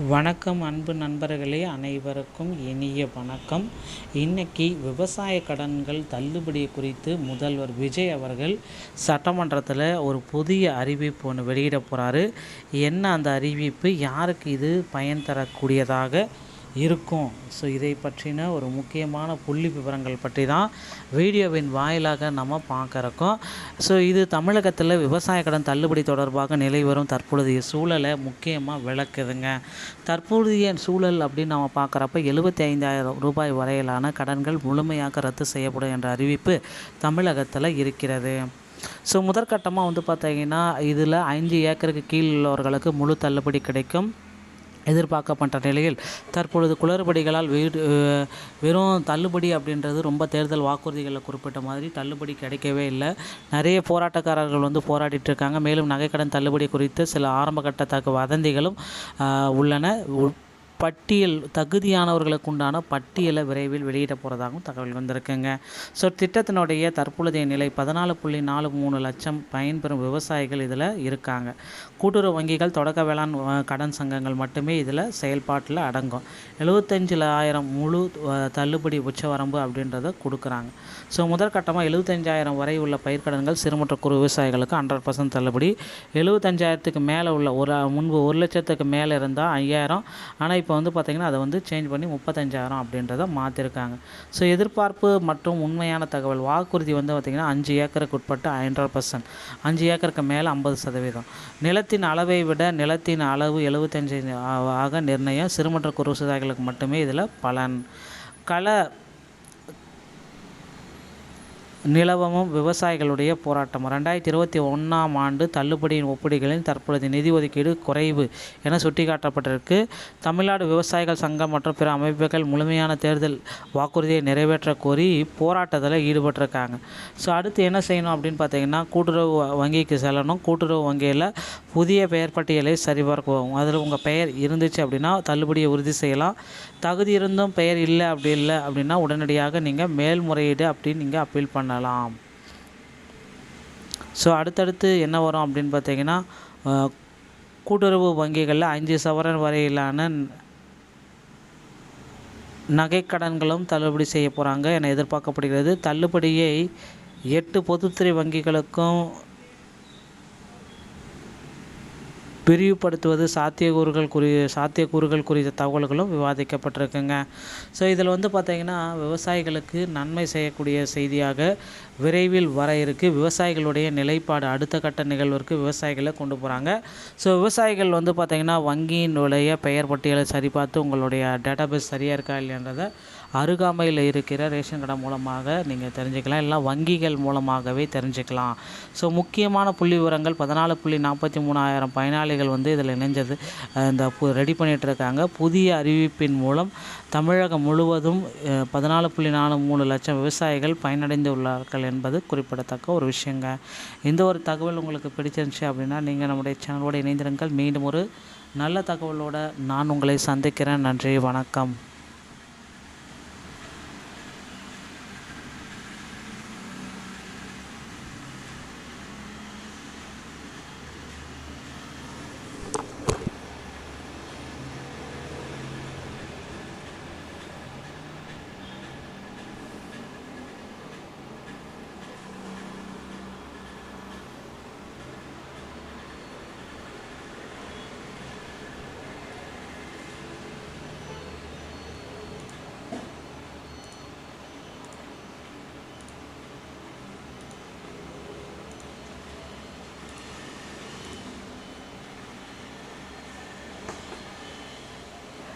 வணக்கம் அன்பு நண்பர்களே, அனைவருக்கும் இனிய வணக்கம். இன்னைக்கு விவசாய கடன்கள் தள்ளுபடி குறித்து முதல்வர் விஜய் அவர்கள் சட்டமன்றத்தில் ஒரு புதிய அறிவிப்பு ஒன்று வெளியிட போகிறாரு. என்ன அந்த அறிவிப்பு, யாருக்கு இது பயன் தரக்கூடியதாக இருக்கும்? ஸோ இதை பற்றின ஒரு முக்கியமான புள்ளி விவரங்கள் பற்றி தான் வீடியோவின் வாயிலாக நம்ம பார்க்குறோம். ஸோ இது தமிழகத்தில் விவசாய கடன் தள்ளுபடி தொடர்பாக நிலை வரும் தற்பொழுதைய சூழலை முக்கியமாக விளக்குதுங்க. தற்போதைய சூழல் அப்படின்னு நம்ம பார்க்குறப்ப 75,000 ரூபாய் வரையிலான கடன்கள் முழுமையாக ரத்து செய்யப்படும் என்ற அறிவிப்பு தமிழகத்தில் இருக்கிறது. ஸோ முதற்கட்டமாக பார்த்தீங்கன்னா இதில் 5 ஏக்கருக்கு கீழ் உள்ளவர்களுக்கு முழு தள்ளுபடி கிடைக்கும் எதிர்பார்க்கப்பட்ட நிலையில் தற்பொழுது குளறுபடிகளால் வெறும் தள்ளுபடி அப்படின்றது ரொம்ப தேர்தல் வாக்குறுதிகளில் குறிப்பிட்ட மாதிரி தள்ளுபடி கிடைக்கவே இல்லை. நிறைய போராட்டக்காரர்கள் போராடிட்டு இருக்காங்க. மேலும் நகைக்கடன் தள்ளுபடி குறித்து சில ஆரம்பகட்ட வதந்திகளும் உள்ளன. பட்டியல் தகுதியானவர்களுக்கு உண்டான பட்டியலை விரைவில் வெளியிட போகிறதாகவும் தகவல் வந்திருக்குங்க. ஸோ திட்டத்தினுடைய தற்பொழுதைய நிலை 14.43 லட்சம் பயன்பெறும் விவசாயிகள் இதில் இருக்காங்க. கூட்டுறவு வங்கிகள், தொடக்க வேளாண் கடன் சங்கங்கள் மட்டுமே இதில் செயல்பாட்டில் அடங்கும். 75,000 முழு தள்ளுபடி உச்சவரம்பு அப்படின்றத கொடுக்குறாங்க. ஸோ முதற்கட்டமாக 75,000 வரை உள்ள பயிர்க்கடன்கள் சிறு மற்றும் குறு விவசாயிகளுக்கு 100% தள்ளுபடி. 75,000க்கு மேலே உள்ள முன்பு 1 லட்சத்துக்கு மேலே இருந்தால் 5,000, ஆனால் இப்போ பார்த்திங்கன்னா அதை சேஞ்ச் பண்ணி 35,000 அப்படின்றத மாற்றிருக்காங்க. ஸோ எதிர்பார்ப்பு மற்றும் உண்மையான தகவல் வாக்குறுதி பார்த்திங்கன்னா 5 ஏக்கருக்கு உட்பட்டு 100%, 5 ஏக்கருக்கு மேலே 50%. நிலத்தின் அளவை விட நிலத்தின் அளவு 75 நிர்ணயம். சிறு மற்றும் குறு விவசாயிகளுக்கு மட்டுமே இதில் பலன். நிலவமும் விவசாயிகளுடைய போராட்டம். 2021ஆம் ஆண்டு தள்ளுபடியின் ஒப்பீடுகளில் தற்பொழுது நிதி ஒதுக்கீடு குறைவு என சுட்டிக்காட்டப்பட்டிருக்கு. தமிழ்நாடு விவசாயிகள் சங்கம் மற்றும் பிற அமைப்புகள் முழுமையான தேர்தல் வாக்குறுதியை நிறைவேற்ற கோரி போராட்டத்தில் ஈடுபட்டிருக்காங்க. ஸோ அடுத்து என்ன செய்யணும் அப்படின்னு பார்த்தீங்கன்னா, கூட்டுறவு வங்கிக்கு செல்லணும். கூட்டுறவு வங்கியில் புதிய பெயர் பட்டியலை சரிபார்க்கவும். அதில் உங்கள் பெயர் இருந்துச்சு அப்படின்னா தள்ளுபடியை உறுதி செய்யலாம். தகுதி இருந்தும் பெயர் இல்லை அப்படின்னா உடனடியாக நீங்கள் மேல்முறையீடு அப்படின்னு நீங்கள் அப்பீல் பண்ணலாம். ஸோ அடுத்தடுத்து என்ன வரும் அப்படின்னு பார்த்தீங்கன்னா, கூட்டுறவு வங்கிகளில் 5 சவரன் வரையிலான நகைக்கடன்களும் தள்ளுபடி செய்ய போகிறாங்க என எதிர்பார்க்கப்படுகிறது. தள்ளுபடியை 8 பொதுத்துறை வங்கிகளுக்கும் விரிவுபடுத்துவது சாத்தியக்கூறுகள் குறித்த தகவல்களும் விவாதிக்கப்பட்டிருக்குங்க. ஸோ இதில் பார்த்திங்கன்னா விவசாயிகளுக்கு நன்மை செய்யக்கூடிய செய்தியாக விரைவில் வர இருக்குது. விவசாயிகளுடைய நிலைப்பாடு அடுத்த கட்ட நிகழ்விற்கு விவசாயிகளை கொண்டு போகிறாங்க. ஸோ விவசாயிகள் பார்த்திங்கன்னா வங்கியினுடைய பெயர் பட்டியலை சரிபார்த்து உங்களுடைய டேட்டாபேஸ் சரியாக இருக்கா இல்லைன்றதை அருகாமையில் இருக்கிற ரேஷன் கடை மூலமாக நீங்கள் தெரிஞ்சுக்கலாம், இல்லை வங்கிகள் மூலமாகவே தெரிஞ்சுக்கலாம். ஸோ முக்கியமான புள்ளி விவரங்கள் 14.43 பயனாளிகள் இதில் இணைஞ்சது இந்த ரெடி பண்ணிகிட்ருக்காங்க. புதிய அறிவிப்பின் மூலம் தமிழகம் முழுவதும் 14.43 லட்சம் விவசாயிகள் பயனடைந்து உள்ளார்கள் என்பது குறிப்பிடத்தக்க ஒரு விஷயங்க. இந்த ஒரு தகவல் உங்களுக்கு பிடிச்சிருந்துச்சு அப்படின்னா நீங்கள் நம்முடைய சேனலோடு இணைந்திருங்கள். மீண்டும் ஒரு நல்ல தகவலோடு நான் உங்களை சந்திக்கிறேன். நன்றி, வணக்கம்.